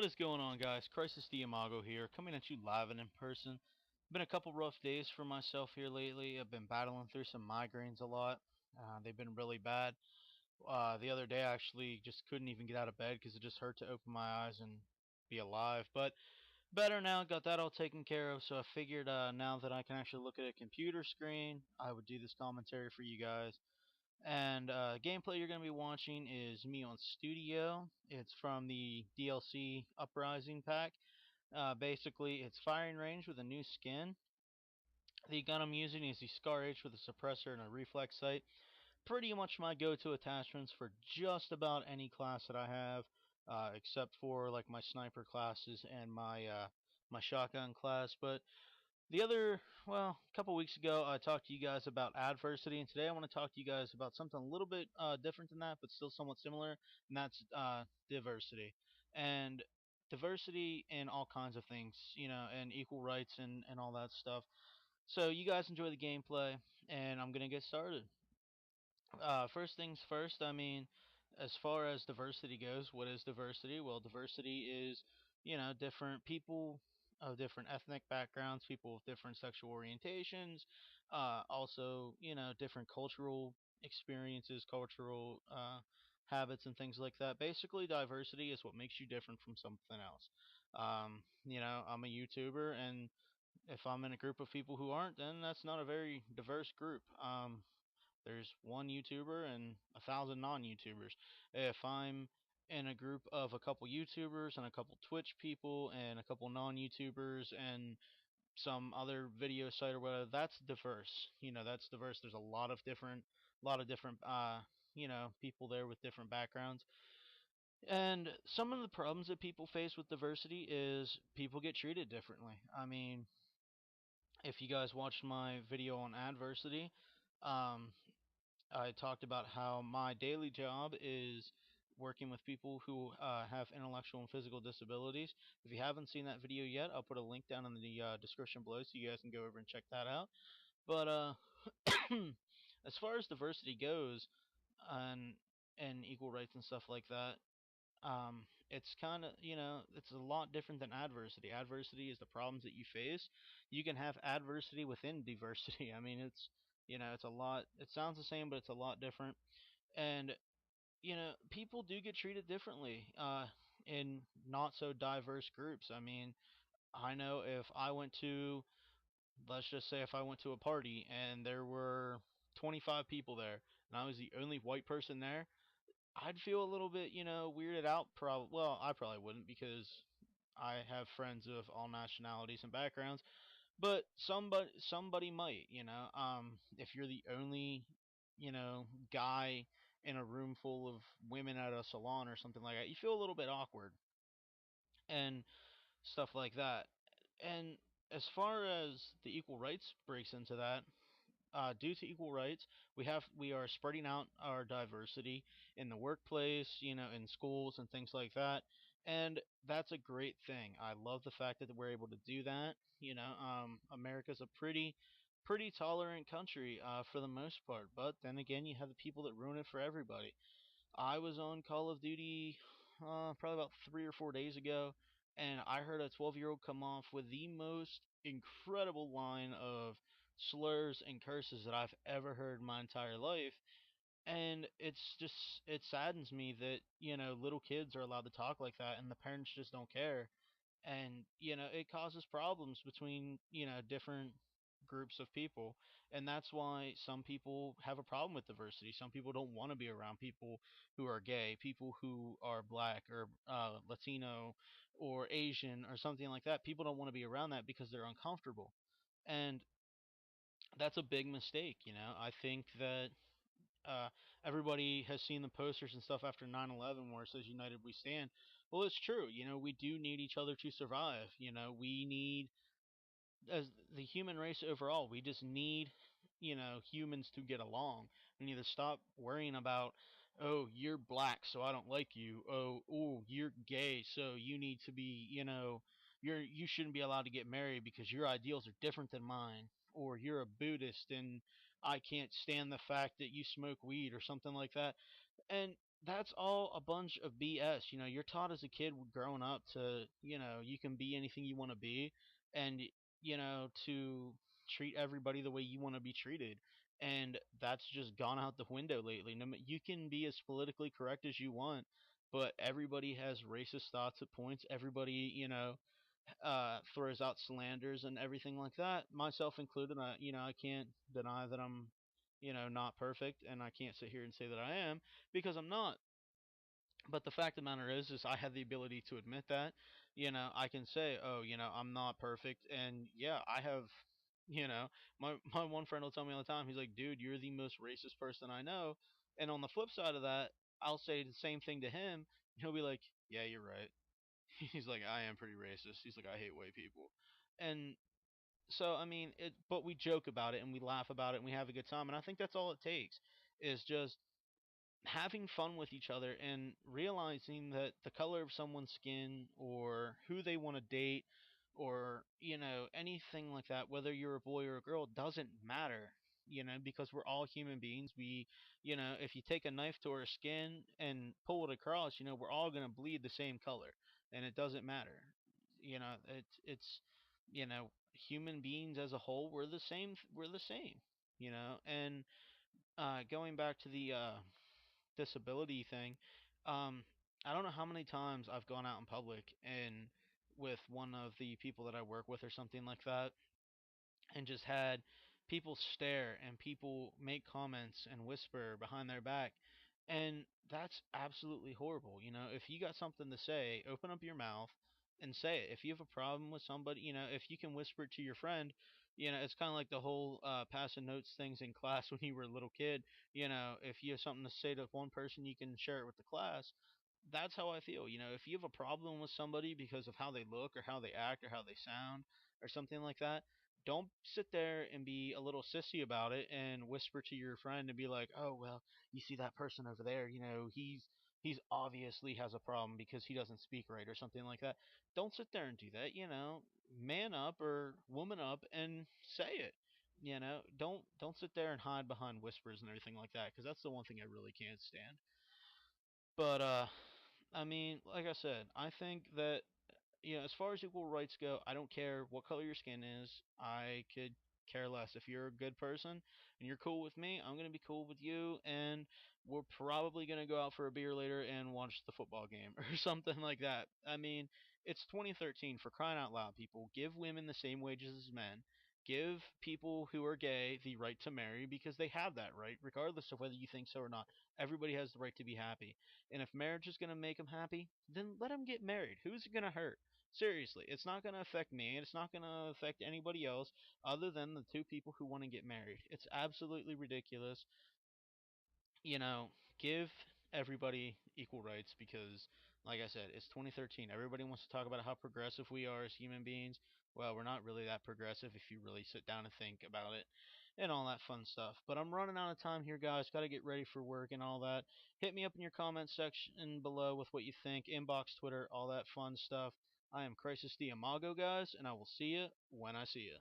What is going on, guys? Crisis Diamago here, coming at you live and in person. Been a couple rough days for myself here lately. I've been battling through some migraines a lot. They've been really bad. The other day, I actually just couldn't even get out of bed because it just hurt to open my eyes and be alive. But better now, got that all taken care of. So I figured now that I can actually look at a computer screen, I would do this commentary for you guys. And gameplay you're going to be watching is me on Studio. It's from the DLC Uprising pack. Basically, it's firing range with a new skin. The gun I'm using is the Scar H with a suppressor and a reflex sight. Pretty much my go-to attachments for just about any class that I have, except for like my sniper classes and my shotgun class. But the other, well, a couple weeks ago, I talked to you guys about adversity, and today I want to talk to you guys about something a little bit different than that, but still somewhat similar, and that's diversity. And diversity in all kinds of things, and equal rights and all that stuff. So, you guys enjoy the gameplay, and I'm going to get started. First things first, I mean, as far as diversity goes, what is diversity? Well, diversity is, different people of different ethnic backgrounds, people with different sexual orientations, also, different cultural experiences, cultural habits, and things like that. Basically, diversity is what makes you different from something else. I'm a YouTuber, and if I'm in a group of people who aren't, then that's not a very diverse group. There's one YouTuber and 1,000 non-YouTubers. If I'm in a group of a couple YouTubers and a couple Twitch people and a couple non-YouTubers and some other video site or whatever, that's diverse. That's diverse. There's a lot of different people there with different backgrounds. And some of the problems that people face with diversity is people get treated differently. I mean, if you guys watched my video on adversity, um, I talked about how my daily job is working with people who have intellectual and physical disabilities. If you haven't seen that video yet, I'll put a link down in the description below so you guys can go over and check that out. But as far as diversity goes, and equal rights and stuff like that, it's kind of it's a lot different than adversity. Adversity is the problems that you face. You can have adversity within diversity. I mean, it's a lot. It sounds the same, but it's a lot different. And people do get treated differently in not so diverse groups. I mean, I know if I went to, let's just say, if I went to a party and there were 25 people there, and I was the only white person there, I'd feel a little bit, weirded out. Well, I probably wouldn't because I have friends of all nationalities and backgrounds. But somebody might, if you're the only, guy in a room full of women at a salon or something like that, you feel a little bit awkward and stuff like that. And as far as the equal rights breaks into that, due to equal rights, we are spreading out our diversity in the workplace, in schools and things like that, and that's a great thing. I love the fact that we're able to do that. America's a pretty tolerant country for the most part, but then again, you have the people that ruin it for everybody. I was on Call of Duty probably about 3 or 4 days ago, and I heard a 12-year-old come off with the most incredible line of slurs and curses that I've ever heard in my entire life. And it saddens me that, little kids are allowed to talk like that and the parents just don't care. And, it causes problems between, different groups of people. And that's why some people have a problem with diversity. Some people don't want to be around people who are gay, people who are black or Latino or Asian or something like that. People don't want to be around that because they're uncomfortable. And that's a big mistake. I think that uh, everybody has seen the posters and stuff after 9/11 where it says "United We Stand." Well, it's true. We do need each other to survive. We need, as the human race overall, we just need, humans to get along. We need to stop worrying about, oh, you're black, so I don't like you. Oh, you're gay, so you need to be, you shouldn't be allowed to get married because your ideals are different than mine. Or you're a Buddhist and I can't stand the fact that you smoke weed or something like that. And that's all a bunch of BS. You know, you're taught as a kid growing up to, you can be anything you want to be, and to treat everybody the way you want to be treated. And that's just gone out the window lately. No, you can be as politically correct as you want, but everybody has racist thoughts at points. Everybody, throws out slanders and everything like that, myself included. I can't deny that I'm, not perfect, and I can't sit here and say that I am because I'm not. But the fact of the matter is I have the ability to admit that. I can say, oh, I'm not perfect, and yeah, I have. You know, my one friend will tell me all the time. He's like, dude, you're the most racist person I know. And on the flip side of that, I'll say the same thing to him. He'll be like, yeah, you're right. He's like, I am pretty racist. He's like, I hate white people. And so, I mean, but we joke about it and we laugh about it and we have a good time. And I think that's all it takes is just having fun with each other and realizing that the color of someone's skin or who they want to date or anything like that, whether you're a boy or a girl, doesn't matter. Because we're all human beings. If you take a knife to our skin and pull it across, we're all going to bleed the same color, and it doesn't matter. It's human beings as a whole, we're the same. We're the same. And going back to the disability thing, um, I don't know how many times I've gone out in public and with one of the people that I work with or something like that, and just had people stare and people make comments and whisper behind their back. And that's absolutely horrible. If you got something to say, open up your mouth and say it. If you have a problem with somebody, if you can whisper it to your friend, it's kind of like the whole passing notes things in class when you were a little kid. If you have something to say to one person, you can share it with the class. That's how I feel. If you have a problem with somebody because of how they look or how they act or how they sound or something like that, don't sit there and be a little sissy about it and whisper to your friend and be like, "Oh, well, you see that person over there, he's obviously has a problem because he doesn't speak right or something like that." Don't sit there and do that, Man up or woman up and say it. Don't sit there and hide behind whispers and everything like that because that's the one thing I really can't stand. But I mean, like I said, I think that as far as equal rights go, I don't care what color your skin is. I could care less. If you're a good person and you're cool with me, I'm gonna be cool with you, and we're probably gonna go out for a beer later and watch the football game or something like that. I mean, it's 2013, for crying out loud, people. Give women the same wages as men. Give people who are gay the right to marry because they have that right, regardless of whether you think so or not. Everybody has the right to be happy. And if marriage is going to make them happy, then let them get married. Who's it going to hurt? Seriously, it's not going to affect me, and it's not going to affect anybody else other than the two people who want to get married. It's absolutely ridiculous. you know, Give everybody equal rights because, like I said, it's 2013. Everybody wants to talk about how progressive we are as human beings. Well, we're not really that progressive if you really sit down and think about it and all that fun stuff. But I'm running out of time here, guys. Got to get ready for work and all that. Hit me up in your comment section below with what you think. Inbox, Twitter, all that fun stuff. I am Crisis the Imago, guys, and I will see you when I see you.